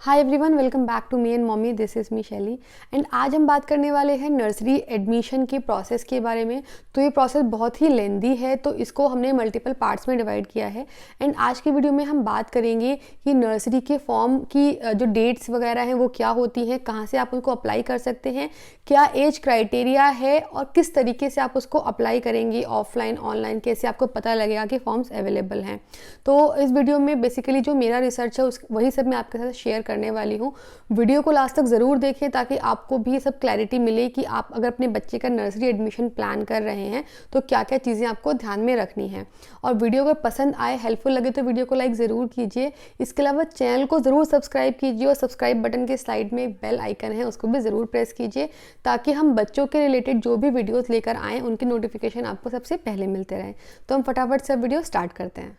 Hi everyone, welcome back to me and mummy. This is me Shaily and आज हम बात करने वाले हैं नर्सरी एडमिशन के प्रोसेस के बारे में। तो ये प्रोसेस बहुत ही लेंदी है, तो इसको हमने मल्टीपल पार्ट्स में डिवाइड किया है। एंड आज की वीडियो में हम बात करेंगे कि नर्सरी के फॉर्म की जो डेट्स वगैरह हैं वो क्या होती हैं, कहाँ से आप उनको अप्लाई कर सकते हैं, क्या एज क्राइटेरिया है और किस तरीके से आप उसको अप्लाई करेंगे, ऑफलाइन ऑनलाइन, कैसे आपको पता लगेगा कि फॉर्म्स अवेलेबल हैं। तो इस वीडियो में बेसिकली जो मेरा रिसर्च है वही सब मैं आपके साथ शेयर करने वाली हूँ। वीडियो को लास्ट तक ज़रूर देखें ताकि आपको भी सब क्लैरिटी मिले कि आप अगर अपने बच्चे का नर्सरी एडमिशन प्लान कर रहे हैं तो क्या क्या चीज़ें आपको ध्यान में रखनी है। और वीडियो अगर पसंद आए, हेल्पफुल लगे तो वीडियो को लाइक ज़रूर कीजिए। इसके अलावा चैनल को ज़रूर सब्सक्राइब कीजिए और सब्सक्राइब बटन के साइड में एक बेल आइकन है, उसको भी ज़रूर प्रेस कीजिए ताकि हम बच्चों के रिलेटेड जो भी वीडियोज़ लेकर आएँ उनकी नोटिफिकेशन आपको सबसे पहले मिलते रहें। तो हम फटाफट से वीडियो स्टार्ट करते हैं।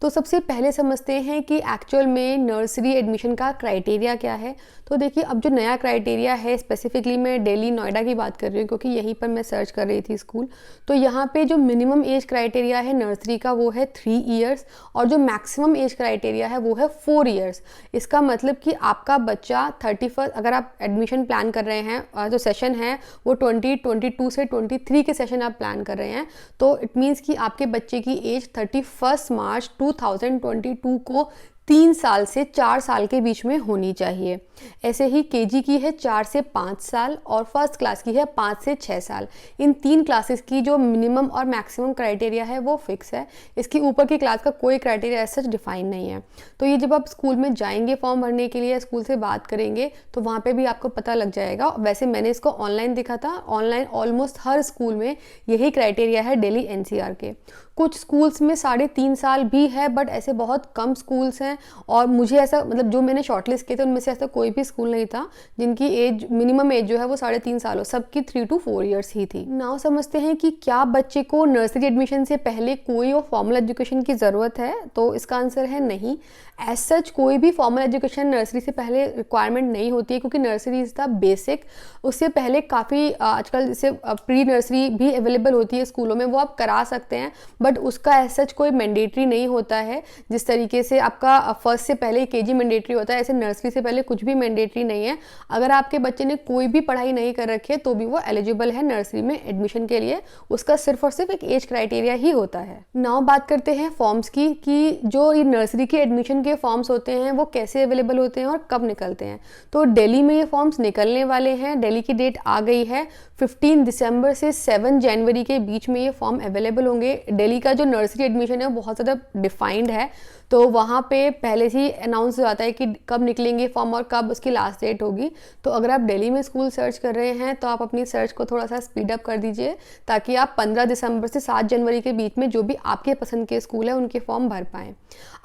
तो सबसे पहले समझते हैं कि एक्चुअल में नर्सरी एडमिशन का क्राइटेरिया क्या है। तो देखिए, अब जो नया क्राइटेरिया है, स्पेसिफिकली मैं दिल्ली नोएडा की बात कर रही हूँ क्योंकि यहीं पर मैं सर्च कर रही थी स्कूल। तो यहाँ पे जो मिनिमम एज क्राइटेरिया है नर्सरी का वो है 3 ईयर्स और जो मैक्सिमम एज क्राइटेरिया है वो है 4 ईयर्स। इसका मतलब कि आपका बच्चा 31, अगर आप एडमिशन प्लान कर रहे हैं, जो सेशन है वो 2022 से 23 के सेशन आप प्लान कर रहे हैं, तो इट मीन्स कि आपके बच्चे की एज 31 मार्च 2022 को 3 साल से 4 साल के बीच में होनी चाहिए। ऐसे ही केजी की है 4 से 5 साल और फर्स्ट क्लास की है 5 से 6 साल। इन 3 क्लासेस की जो मिनिमम और मैक्सिमम क्राइटेरिया है वो फिक्स है। इसके ऊपर की क्लास का कोई क्राइटेरिया ऐसा डिफाइन नहीं है। तो ये जब आप स्कूल में जाएंगे फॉर्म भरने के लिए, स्कूल से बात करेंगे तो वहाँ पे भी आपको पता लग जाएगा। वैसे मैंने इसको ऑनलाइन देखा था, ऑनलाइन ऑलमोस्ट हर स्कूल में यही क्राइटेरिया है दिल्ली एनसीआर के। कुछ स्कूल्स में 3.5 साल भी है, बट ऐसे बहुत कम स्कूल्स हैं। और मुझे ऐसा, मतलब जो मैंने शॉर्टलिस्ट किए थे उनमें से ऐसा कोई भी स्कूल नहीं था जिनकी एज, मिनिमम एज जो है वो 3.5 साल हो, सबकी 3 to 4 ईयर्स ही थी। नाउ समझते हैं कि क्या बच्चे को नर्सरी एडमिशन से पहले कोई और फॉर्मल एजुकेशन की ज़रूरत है। तो इसका आंसर है नहीं। एज सच कोई भी फॉर्मल एजुकेशन नर्सरी से पहले रिक्वायरमेंट नहीं होती है क्योंकि नर्सरी इज़ द बेसिक। उससे पहले काफ़ी आजकल जैसे प्री नर्सरी भी अवेलेबल होती है स्कूलों में, वो आप करा सकते हैं, बट उसका एज सच कोई मैंडेटरी नहीं होता है। जिस तरीके से आपका फर्स्ट से पहले केजी मैंडेटरी होता है, ऐसे नर्सरी से पहले कुछ भी मैंडेटरी नहीं है। अगर आपके बच्चे ने कोई भी पढ़ाई नहीं कर रखी है तो भी वो एलिजिबल है नर्सरी में एडमिशन के लिए। उसका सिर्फ और सिर्फ एक एज क्राइटेरिया ही होता है। नाउ बात करते हैं फॉर्म्स की, कि जो ये नर्सरी के एडमिशन के फॉर्म्स होते हैं वो कैसे अवेलेबल होते हैं और कब निकलते हैं। तो दिल्ली में ये फॉर्म्स निकलने वाले हैं। दिल्ली की डेट आ गई है, 15 दिसंबर से 7 जनवरी के बीच में ये फॉर्म अवेलेबल होंगे। दिल्ली का जो नर्सरी एडमिशन है वो बहुत ज़्यादा डिफाइंड है, तो वहाँ पे पहले से ही अनाउंस हो जाता है कि कब निकलेंगे फॉर्म और कब उसकी लास्ट डेट होगी। तो अगर आप दिल्ली में स्कूल सर्च कर रहे हैं तो आप अपनी सर्च को थोड़ा सा स्पीड अप कर दीजिए ताकि आप 15 दिसंबर से 7 जनवरी के बीच में जो भी आपके पसंद के स्कूल है उनके फॉर्म भर पाएँ।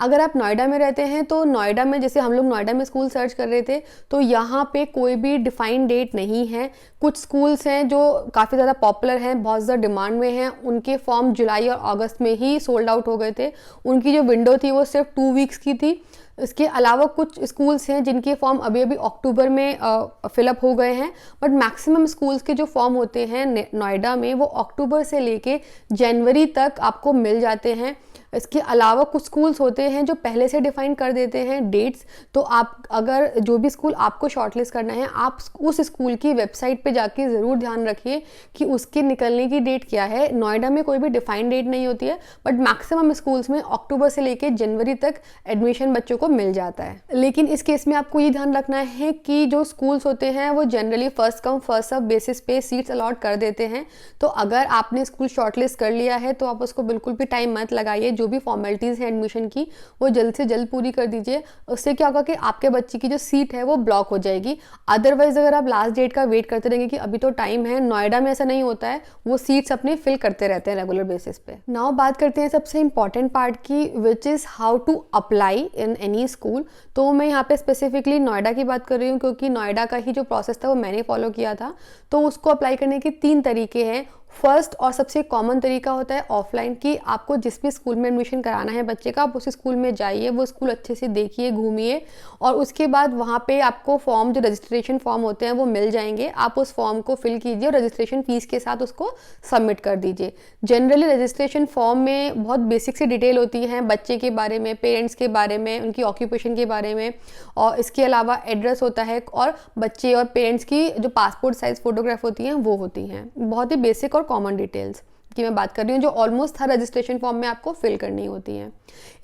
अगर आप नोएडा में रहते हैं तो नोएडा में, जैसे हम लोग नोएडा में स्कूल सर्च कर रहे थे, तो यहाँ पे कोई भी डिफाइंड डेट नहीं है। कुछ स्कूल्स हैं जो काफ़ी ज़्यादा पॉपुलर हैं, बहुत ज़्यादा डिमांड में हैं, उनके फॉर्म जुलाई और अगस्त में ही सोल्ड आउट हो गए थे। उनकी जो विंडो थी वो सिर्फ 2 वीक्स की थी। इसके अलावा कुछ स्कूल्स हैं जिनके फॉर्म अभी अभी अक्टूबर में फिलअप हो गए हैं, बट मैक्सिमम स्कूल्स के जो फॉर्म होते हैं नोएडा में वो अक्टूबर से लेके जनवरी तक आपको मिल जाते हैं। इसके अलावा कुछ स्कूल्स होते हैं जो पहले से डिफाइन कर देते हैं डेट्स। तो आप, अगर जो भी स्कूल आपको शॉर्टलिस्ट करना है, आप उस स्कूल की वेबसाइट पे जाके ज़रूर ध्यान रखिए कि उसके निकलने की डेट क्या है। नोएडा में कोई भी डिफाइंड डेट नहीं होती है, बट मैक्सिमम स्कूल्स में अक्टूबर से लेके जनवरी तक एडमिशन बच्चों को मिल जाता है। लेकिन इस केस में आपको ये ध्यान रखना है कि जो स्कूल्स होते हैं वो generally first come first serve basis पे सीट्स अलॉट कर देते हैं। तो अगर आपने स्कूल शॉर्टलिस्ट कर लिया है तो आप उसको बिल्कुल भी टाइम मत लगाइए। जो भी फॉर्मेलिटीज़ हैं एडमिशन की वो जल्द से जल्द पूरी कर दीजिए। उससे क्या होगा कि आपके बच्चे की जो सीट है वो ब्लॉक हो जाएगी। अदरवाइज अगर आप लास्ट डेट का वेट करते रहेंगे कि अभी तो टाइम है, नोएडा में ऐसा नहीं होता है, वो सीट्स अपने फिल करते रहते हैं रेगुलर बेसिस पे। नाउ बात करते हैं सबसे इंपॉर्टेंट पार्ट की, which is how to apply in any school. तो मैं यहाँ पे स्पेसिफिकली नोएडा की बात कर रही हूँ क्योंकि नोएडा का ही जो प्रोसेस था वो मैंने फॉलो किया था। तो उसको अप्लाई करने के 3 तरीके हैं। फर्स्ट और सबसे कॉमन तरीका होता है ऑफलाइन, कि आपको जिस भी स्कूल में एडमिशन कराना है बच्चे का, आप उस स्कूल में जाइए, वो स्कूल अच्छे से देखिए, घूमिए, और उसके बाद वहाँ पे आपको फॉर्म, जो रजिस्ट्रेशन फॉर्म होते हैं वो मिल जाएंगे। आप उस फॉर्म को फिल कीजिए और रजिस्ट्रेशन फीस के साथ उसको सबमिट कर दीजिए। जनरली रजिस्ट्रेशन फॉर्म में बहुत बेसिक सी डिटेल होती है बच्चे के बारे में, पेरेंट्स के बारे में, उनकी ऑक्यूपेशन के बारे में, और इसके अलावा एड्रेस होता है, और बच्चे और पेरेंट्स की जो पासपोर्ट साइज फोटोग्राफ होती हैं वो होती हैं। बहुत ही बेसिक और कॉमन डिटेल्स की मैं बात कर रही हूँ, जो ऑलमोस्ट हर रजिस्ट्रेशन फॉर्म में आपको फिल करनी होती हैं।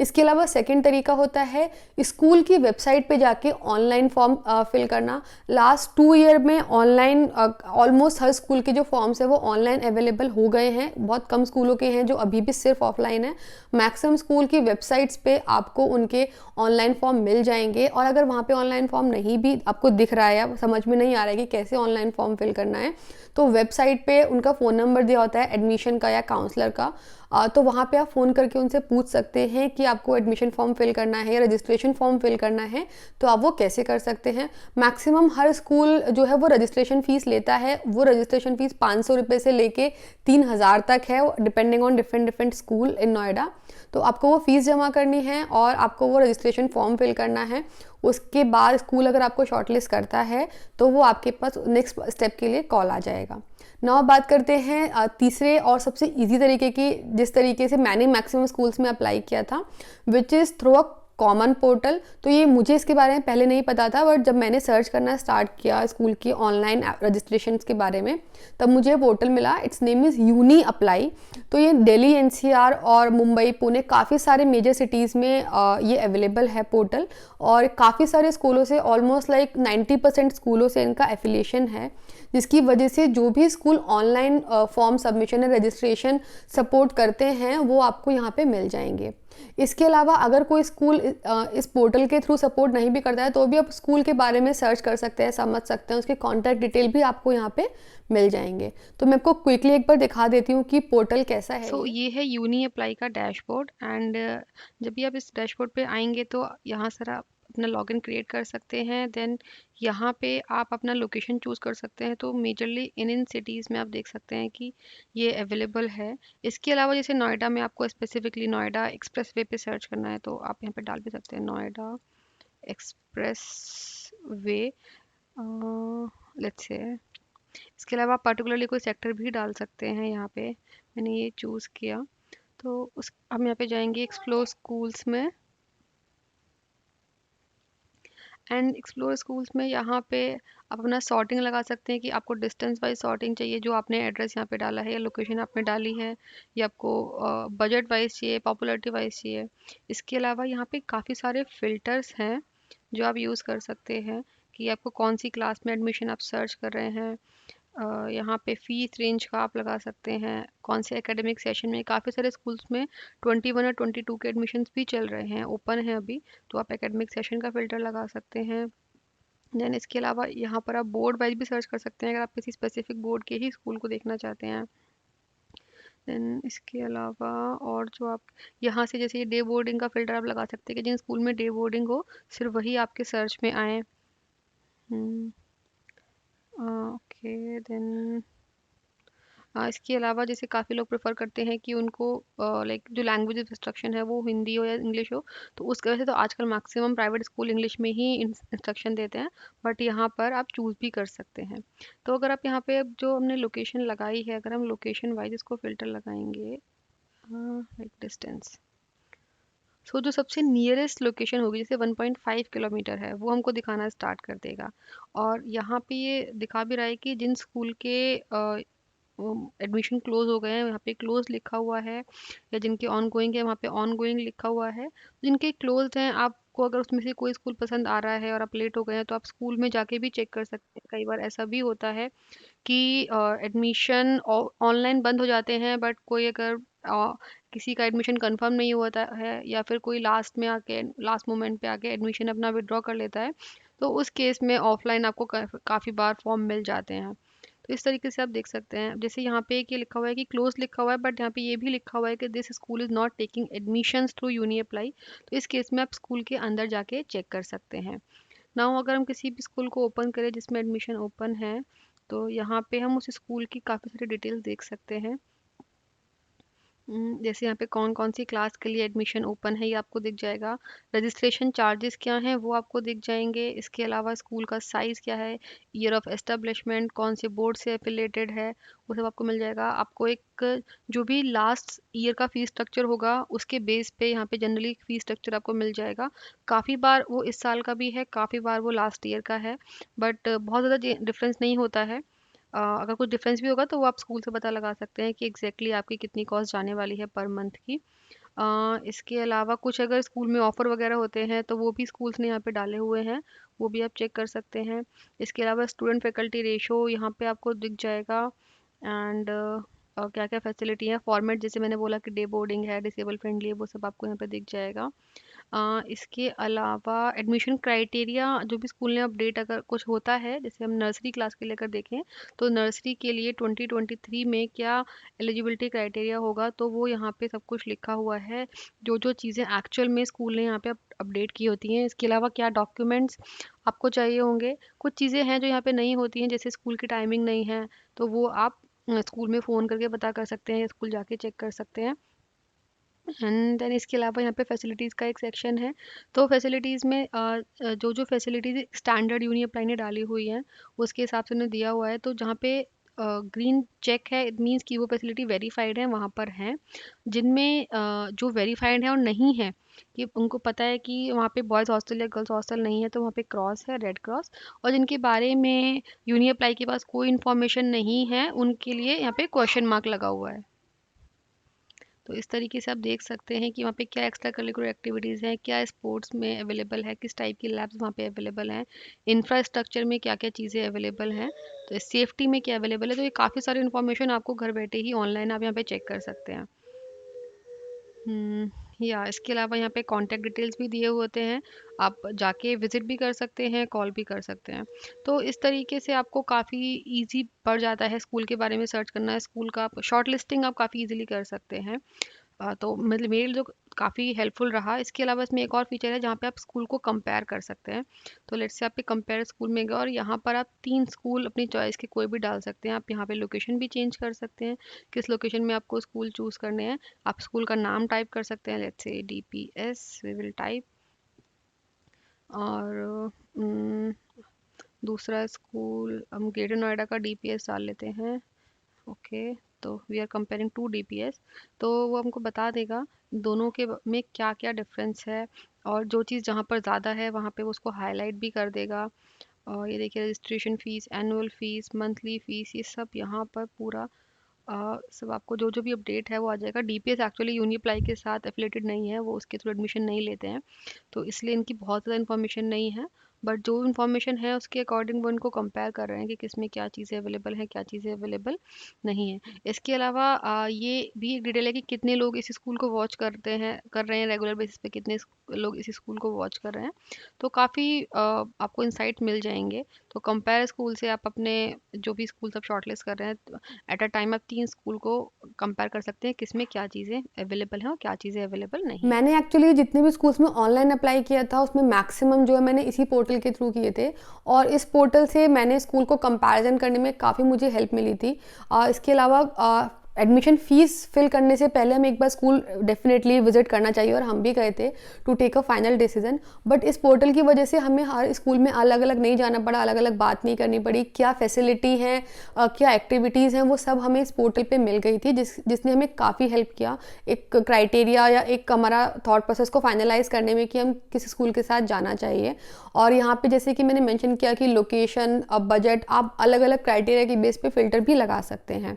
इसके अलावा सेकंड तरीका होता है स्कूल की वेबसाइट पे जाके ऑनलाइन फॉर्म फिल करना। लास्ट 2 ईयर में ऑनलाइन ऑलमोस्ट हर स्कूल के जो फॉर्म्स है वो ऑनलाइन अवेलेबल हो गए हैं। बहुत कम स्कूलों के हैं जो अभी भी सिर्फ ऑफलाइन है। मैक्सिमम स्कूल की वेबसाइट्स पे आपको उनके ऑनलाइन फॉर्म मिल जाएंगे, और अगर वहाँ पे ऑनलाइन फॉर्म नहीं भी आपको दिख रहा है या समझ में नहीं आ रहा है कि कैसे ऑनलाइन फॉर्म फिल करना है, तो वेबसाइट पे उनका फ़ोन नंबर दिया होता है एडमिशन का या काउंसलर का। तो वहाँ पे आप फ़ोन करके उनसे पूछ सकते हैं कि आपको एडमिशन फॉर्म फिल करना है या रजिस्ट्रेशन फॉर्म फिल करना है, तो आप वो कैसे कर सकते हैं। मैक्सिमम हर स्कूल जो है वो रजिस्ट्रेशन फ़ीस लेता है। वो रजिस्ट्रेशन फ़ीस 500 रुपये से लेके 3000 तक है, डिपेंडिंग ऑन डिफरेंट स्कूल इन नोएडा। तो आपको वो फ़ीस जमा करनी है और आपको वो रजिस्ट्रेशन फॉर्म फिल करना है। उसके बाद स्कूल अगर आपको शॉर्टलिस्ट करता है तो वो आपके पास नेक्स्ट स्टेप के लिए कॉल आ जाएगा। नाउ बात करते हैं तीसरे और सबसे इजी तरीके की, जिस तरीके से मैंने मैक्सिमम स्कूल्स में अप्लाई किया था, which is through a common portal. तो ये मुझे इसके बारे में पहले नहीं पता था, बट जब मैंने सर्च करना स्टार्ट किया स्कूल की ऑनलाइन रजिस्ट्रेशन के बारे में, तब मुझे पोर्टल मिला। It's name is Uni apply. तो ये दिल्ली, एनसीआर और मुंबई, पुणे, काफ़ी सारे मेजर सिटीज़ में ये अवेलेबल है पोर्टल, और काफ़ी सारे स्कूलों से, ऑलमोस्ट लाइक 90% स्कूलों से इनका एफिलिएशन है, जिसकी वजह से जो भी स्कूल ऑनलाइन फॉर्म सबमिशन या रजिस्ट्रेशन सपोर्ट करते हैं वो आपको यहाँ पे मिल जाएंगे। इसके अलावा अगर कोई स्कूल इस पोर्टल के थ्रू सपोर्ट नहीं भी करता है तो भी आप स्कूल के बारे में सर्च कर सकते हैं, समझ सकते हैं, उसके कॉन्टैक्ट डिटेल भी आपको यहाँ पे मिल जाएंगे। तो मैं आपको क्विकली एक बार दिखा देती हूँ कि पोर्टल कैसा है। ये है यूनी अप्लाई का डैशबोर्ड। एंड जब भी आप इस डैशबोर्ड पे आएंगे तो यहाँ सर आप अपना लॉगिन क्रिएट कर सकते हैं। देन यहाँ पे आप अपना लोकेशन चूज़ कर सकते हैं। तो मेजरली इन सिटीज़ में आप देख सकते हैं कि ये अवेलेबल है। इसके अलावा जैसे नोएडा में आपको स्पेसिफिकली नोएडा एक्सप्रेस वे पे सर्च करना है तो आप यहाँ पे डाल भी सकते हैं Noida express way, let's say. इसके अलावा आप पर्टिकुलरली कोई सेक्टर भी डाल सकते हैं। यहाँ पे मैंने ये चूज़ किया। तो उस हम यहाँ पे जाएंगे एक्सप्लोर स्कूल्स में। एंड एक्सप्लोर स्कूल्स में यहाँ पे आप अपना सॉर्टिंग लगा सकते हैं कि आपको डिस्टेंस वाइज सॉर्टिंग चाहिए, जो आपने एड्रेस यहाँ पे डाला है या लोकेशन आपने डाली है, या आपको बजट वाइज चाहिए, पॉपुलरिटी वाइज चाहिए। इसके अलावा यहाँ पे काफ़ी सारे फिल्टर्स हैं जो आप यूज़ कर सकते हैं कि आपको कौन सी क्लास में एडमिशन आप सर्च कर रहे हैं। यहाँ पे फ़ीस रेंज का आप लगा सकते हैं, कौन से एकेडमिक सेशन में। काफ़ी सारे स्कूल्स में 21 और 22 के एडमिशन्स भी चल रहे हैं, ओपन है अभी, तो आप एकेडमिक सेशन का फ़िल्टर लगा सकते हैं। देन इसके अलावा यहाँ पर आप बोर्ड वाइज भी सर्च कर सकते हैं अगर आप किसी स्पेसिफिक बोर्ड के ही स्कूल को देखना चाहते हैं। देन इसके अलावा और जो आप यहाँ से, जैसे ये डे बोर्डिंग का फ़िल्टर आप लगा सकते हैं कि जिन स्कूल में डे बोर्डिंग हो सिर्फ वही आपके सर्च में आए। ओके। देन इसके अलावा जैसे काफ़ी लोग प्रेफर करते हैं कि उनको लाइक जो लैंग्वेज इंस्ट्रक्शन है वो हिंदी हो या इंग्लिश हो, तो उस वजह से तो आजकल मैक्सिमम प्राइवेट स्कूल इंग्लिश में ही इंस्ट्रक्शन देते हैं, बट यहाँ पर आप चूज़ भी कर सकते हैं। तो अगर आप यहाँ पे अब जो हमने लोकेशन लगाई है, अगर हम लोकेशन वाइज इसको फ़िल्टर लगाएंगे, लाइक डिस्टेंस, सो जो सबसे नियरेस्ट लोकेशन होगी जैसे 1.5 किलोमीटर है वो हमको दिखाना स्टार्ट कर देगा। और यहाँ पे ये दिखा भी रहा है कि जिन स्कूल के एडमिशन क्लोज हो गए हैं यहाँ पे क्लोज लिखा हुआ है, या जिनके ऑन गोइंग है वहाँ पे ऑन गोइंग लिखा हुआ है। जिनके क्लोज हैं, आपको अगर उसमें से कोई स्कूल पसंद आ रहा है और आप लेट हो गए हैं तो आप स्कूल में जाके भी चेक कर सकते हैं। कई बार ऐसा भी होता है कि एडमिशन ऑनलाइन बंद हो जाते हैं, बट कोई अगर किसी का एडमिशन कंफर्म नहीं होता है या फिर कोई लास्ट में आके, लास्ट मोमेंट पे आके एडमिशन अपना विड्रॉ कर लेता है, तो उस केस में ऑफलाइन आपको काफ़ी बार फॉर्म मिल जाते हैं। तो इस तरीके से आप देख सकते हैं। जैसे यहाँ पे एक ये लिखा हुआ है कि क्लोज लिखा हुआ है, बट यहाँ पे ये भी लिखा हुआ है कि this school is not taking admissions through Uni apply. तो इस केस में आप स्कूल के अंदर जाके चेक कर सकते हैं। नाउ अगर हम किसी भी स्कूल को ओपन करें जिसमें एडमिशन ओपन है, तो यहाँ पे हम उस स्कूल की काफ़ी सारी डिटेल्स देख सकते हैं। जैसे यहाँ पे कौन कौन सी क्लास के लिए एडमिशन ओपन है ये आपको दिख जाएगा। रजिस्ट्रेशन चार्जेस क्या हैं वो आपको दिख जाएंगे। इसके अलावा स्कूल का साइज़ क्या है, ईयर ऑफ एस्टेब्लिशमेंट, कौन से बोर्ड से एफिलेटेड है, वो सब आपको मिल जाएगा। आपको एक जो भी लास्ट ईयर का फीस स्ट्रक्चर होगा उसके बेस पे यहाँ पे जनरली फीस स्ट्रक्चर आपको मिल जाएगा। काफ़ी बार वो इस साल का भी है, काफ़ी बार वो लास्ट ईयर का है, बट बहुत ज़्यादा डिफरेंस नहीं होता है। अगर कुछ डिफरेंस भी होगा तो वो आप स्कूल से पता लगा सकते हैं कि एग्जैक्टली आपकी कितनी कॉस्ट जाने वाली है पर मंथ की। इसके अलावा कुछ अगर स्कूल में ऑफ़र वगैरह होते हैं तो वो भी स्कूल्स ने यहाँ पे डाले हुए हैं, वो भी आप चेक कर सकते हैं। इसके अलावा स्टूडेंट फैकल्टी रेशो यहाँ पे आपको दिख जाएगा। एंड क्या क्या फैसिलिटी है, फॉर्मेट जैसे मैंने बोला कि डे बोर्डिंग है, डिसेबल फ्रेंडली है, वो सब आपको यहाँ पे दिख जाएगा। इसके अलावा एडमिशन क्राइटेरिया जो भी स्कूल ने अपडेट अगर कुछ होता है, जैसे हम नर्सरी क्लास के लेकर देखें तो नर्सरी के लिए 2023 में क्या एलिजिबिलिटी क्राइटेरिया होगा तो वो यहाँ पे सब कुछ लिखा हुआ है, जो जो चीज़ें एक्चुअल में स्कूल ने यहाँ पे अपडेट की होती हैं। इसके अलावा क्या डॉक्यूमेंट्स आपको चाहिए होंगे, कुछ चीज़ें हैं जो यहाँ पे नहीं होती हैं, जैसे स्कूल की टाइमिंग नहीं है तो वो आप स्कूल में फ़ोन करके पता कर सकते हैं या स्कूल जाके चेक कर सकते हैं। एंड देन इसके अलावा यहाँ पे फैसिलिटीज़ का एक सेक्शन है। तो फैसिलिटीज़ में जो जो फैसिलिटीज़ स्टैंडर्ड यूनियन अप्लाई ने डाली हुई हैं उसके हिसाब से उन्हें दिया हुआ है। तो जहाँ पे ग्रीन चेक है इट मीन्स कि वो फैसिलिटी वेरीफाइड है, वहाँ पर हैं। जिनमें जो वेरीफाइड है और नहीं है कि उनको पता है कि वहाँ पे बॉयज़ हॉस्टल या गर्ल्स हॉस्टल नहीं है तो वहाँ पे क्रॉस है, रेड क्रॉस। और जिनके बारे में यूनियन अप्लाई के पास कोई इन्फॉर्मेशन नहीं है उनके लिए यहाँ पे क्वेश्चन मार्क लगा हुआ है। तो इस तरीके से आप देख सकते हैं कि वहाँ पे क्या एक्स्ट्रा करिकुलर एक्टिविटीज़ हैं, क्या स्पोर्ट्स में अवेलेबल है, किस टाइप की लैब्स वहाँ पे अवेलेबल हैं, इंफ्रास्ट्रक्चर में क्या क्या चीज़ें अवेलेबल हैं, तो सेफ्टी में क्या अवेलेबल है। तो ये काफ़ी सारी इन्फॉर्मेशन आपको घर बैठे ही ऑनलाइन आप यहाँ पे चेक कर सकते हैं। या इसके अलावा यहाँ पे कॉन्टैक्ट डिटेल्स भी दिए होते हैं, आप जाके विज़िट भी कर सकते हैं, कॉल भी कर सकते हैं। तो इस तरीके से आपको काफ़ी ईज़ी पड़ जाता है स्कूल के बारे में सर्च करना है, स्कूल का आप शॉर्ट लिस्टिंग आप काफ़ी ईज़िली कर सकते हैं। तो मतलब मेरे लिए जो काफ़ी हेल्पफुल रहा। इसके अलावा इसमें एक और फीचर है जहाँ पे आप स्कूल को कंपेयर कर सकते हैं। तो लेट्स से आपके कंपेयर स्कूल में गए और यहाँ पर आप 3 स्कूल अपनी चॉइस के कोई भी डाल सकते हैं। आप यहाँ पे लोकेशन भी चेंज कर सकते हैं, किस लोकेशन में आपको स्कूल चूज़ करने हैं। आप स्कूल का नाम टाइप कर सकते हैं, let's say DPS we will type. और दूसरा स्कूल हम ग्रेटर नोएडा का DPS डाल लेते हैं। ओके, तो we are comparing to DPS। तो वो हमको बता देगा दोनों के में क्या क्या डिफरेंस है, और जो चीज़ जहाँ पर ज़्यादा है वहाँ पे वो उसको हाईलाइट भी कर देगा। और ये देखिए registration fees, annual fees, monthly fees, ये सब यहाँ पर पूरा सब आपको जो जो भी अपडेट है वो आ जाएगा। DPS एक्चुअली यूनिप्लाई के साथ एफिलेटेड नहीं है, वो उसके थ्रू एडमिशन नहीं लेते हैं, तो इसलिए इनकी बहुत ज़्यादा इन्फॉर्मेशन नहीं है। बट जो इन्फॉर्मेशन है उसके अकॉर्डिंग वो इनको कंपेयर कर रहे हैं कि किस में क्या चीज़ें अवेलेबल हैं, क्या चीज़ें अवेलेबल नहीं है। इसके अलावा ये भी एक डिटेल है कि कितने लोग इस स्कूल को वॉच कर रहे हैं रेगुलर बेसिस पे, कितने लोग इस स्कूल को वॉच कर रहे हैं। तो काफ़ी आपको इंसाइट मिल जाएंगे। तो कंपेयर स्कूल से आप अपने जो भी स्कूल आप शॉर्टलिस्ट कर रहे हैं एट अ टाइम आप 3 स्कूल को कंपेयर कर सकते हैं, किस में क्या चीज़ें अवेलेबल हैं और क्या चीज़ें अवेलेबल नहीं है। मैंने एक्चुअली जितने भी स्कूल्स में ऑनलाइन अप्लाई किया था उसमें मैक्सिमम जो है मैंने इसी पोर्टल के थ्रू किए थे, और इस पोर्टल से मैंने स्कूल को कंपैरिजन करने में काफ़ी मुझे हेल्प मिली थी। इसके अलावा एडमिशन फ़ीस फिल करने से पहले हमें एक बार स्कूल डेफिनेटली विजिट करना चाहिए, और हम भी गए थे to take a final decision. But इस पोर्टल की वजह से हमें हर स्कूल में अलग अलग नहीं जाना पड़ा, अलग अलग बात नहीं करनी पड़ी, क्या फैसिलिटी है, क्या एक्टिविटीज़ हैं, वो सब हमें इस पोर्टल पे मिल गई थी, जिसने हमें काफ़ी हेल्प किया एक क्राइटेरिया या एक हमारा थॉट प्रोसेस को फाइनलाइज करने में कि हम किस स्कूल के साथ जाना चाहिए। और यहाँ पे जैसे कि मैंने मेंशन किया कि लोकेशन, बजट, आप अलग अलग क्राइटेरिया की बेस पे फ़िल्टर भी लगा सकते हैं।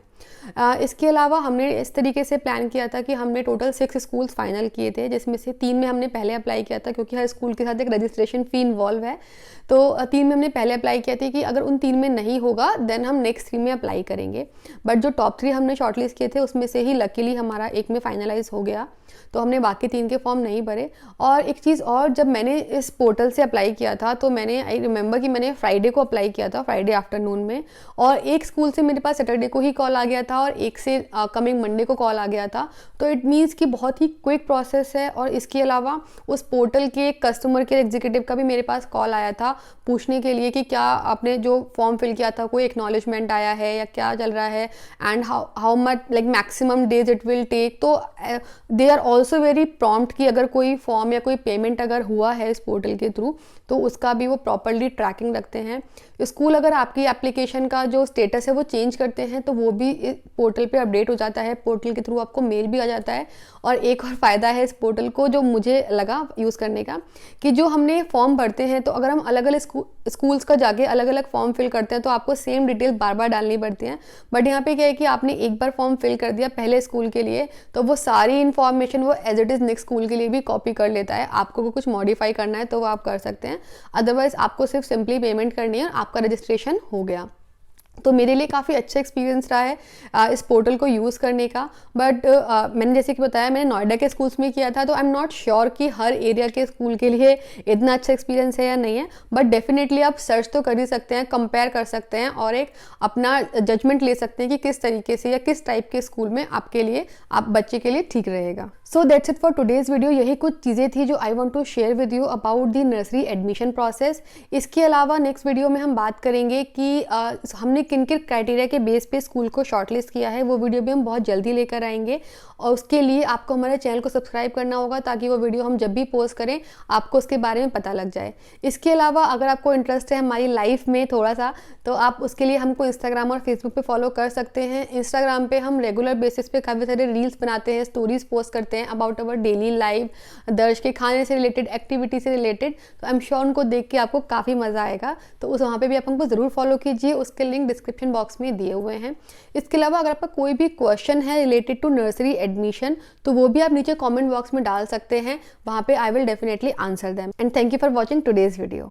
इसके अलावा हमने इस तरीके से प्लान किया था कि हमने टोटल 6 स्कूल्स फाइनल किए थे, जिसमें से 3 में हमने पहले अप्लाई किया था, क्योंकि हर स्कूल के साथ एक रजिस्ट्रेशन फ़ी इन्वॉल्व है। तो 3 में हमने पहले अप्लाई किया था कि अगर उन 3 में नहीं होगा देन हम नेक्स्ट 3 में अप्लाई करेंगे। बट जो टॉप 3 हमने शॉर्टलिस्ट किए थे उसमें से ही लकीली हमारा एक में फाइनलाइज हो गया, तो हमने बाकी 3 के फॉर्म नहीं भरे। और एक चीज़ और, जब मैंने इस पोर्टल से अप्लाई किया था तो मैंने आई रिमेंबर कि मैंने फ्राइडे को अप्लाई किया था, फ्राइडे आफ्टरनून में, और एक स्कूल से मेरे पास सैटरडे को ही कॉल आ गया था और एक से कमिंग मंडे को कॉल आ गया था। तो इट मीन्स कि बहुत ही क्विक प्रोसेस है। और इसके अलावा उस पोर्टल के कस्टमर केयर एग्जीक्यूटिव का भी मेरे पास कॉल आया था पूछने के लिए कि क्या आपने जो फॉर्म फिल किया था कोई एक्नॉलेजमेंट आया है या क्या चल रहा है, and how much like maximum days it will take. तो they are also very prompt कि अगर कोई फॉर्म या कोई पेमेंट अगर हुआ है इस पोर्टल के थ्रू तो उसका भी वो प्रॉपरली ट्रैकिंग रखते हैं। स्कूल अगर आपकी एप्लीकेशन का जो स्टेटस है वो चेंज करते हैं तो वो भी पोर्टल पे अपडेट हो जाता है, पोर्टल के थ्रू आपको मेल भी आ जाता है। और एक और फ़ायदा है इस पोर्टल को जो मुझे लगा यूज़ करने का, कि जो हमने फॉर्म भरते हैं तो अगर हम अलग अलग स्कूल्स का जाके अलग अलग फॉर्म फिल करते हैं तो आपको सेम डिटेल बार बार डालनी पड़ती हैं। बट यहाँ पे क्या है कि आपने एक बार फॉर्म फिल कर दिया पहले स्कूल के लिए तो वो सारी इन्फॉर्मेशन वो as it is next school के लिए भी कॉपी कर लेता है। आपको कुछ मॉडिफाई करना है तो वो आप कर सकते हैं, अदरवाइज आपको सिर्फ सिंपली पेमेंट करनी है, आपका रजिस्ट्रेशन हो गया। तो मेरे लिए काफ़ी अच्छा एक्सपीरियंस रहा है इस पोर्टल को यूज़ करने का। बट मैंने जैसे कि बताया मैंने नोएडा के स्कूल्स में किया था तो आई एम नॉट श्योर कि हर एरिया के स्कूल के लिए इतना अच्छा एक्सपीरियंस है या नहीं है। बट डेफिनेटली आप सर्च तो कर ही सकते हैं, कंपेयर कर सकते हैं और एक अपना जजमेंट ले सकते हैं कि किस तरीके से या किस टाइप के स्कूल में आपके लिए आप बच्चे के लिए ठीक रहेगा। So that's it for today's video. यही कुछ चीज़ें थी जो I want to share with you about the nursery admission process. इसके अलावा नेक्स्ट वीडियो में हम बात करेंगे कि हमने किन किन क्राइटेरिया के बेस पे स्कूल को शॉर्टलिस्ट किया है, वो वीडियो भी हम बहुत जल्दी लेकर आएंगे। और उसके लिए आपको हमारे चैनल को सब्सक्राइब करना होगा ताकि वो वीडियो हम जब भी पोस्ट करें आपको उसके बारे में पता लग जाए। इसके अलावा अगर आपको इंटरेस्ट है हमारी लाइफ में थोड़ा सा तो आप उसके लिए हमको इंस्टाग्राम और फेसबुक पे फॉलो कर सकते हैं। इंस्टाग्राम पे हम रेगुलर बेसिस पे काफ़ी सारे रील्स बनाते हैं, स्टोरीज पोस्ट करते हैं अबाउट अवर डेली लाइफ, दर्ज के खाने से रिलेटेड, एक्टिविटी से रिलेटेड। तो आई एम श्योर उनको देख के आपको काफ़ी मज़ा आएगा, तो उस वहाँ पे भी आप हमको ज़रूर फॉलो कीजिए। उसके लिंक डिस्क्रिप्शन बॉक्स में दिए हुए हैं। इसके अलावा अगर आपका कोई भी क्वेश्चन है रिलेटेड टू नर्सरी एडमिशन तो वो भी आप नीचे कमेंट बॉक्स में डाल सकते हैं, वहाँ पे I will definitely answer them. And thank you for watching today's video.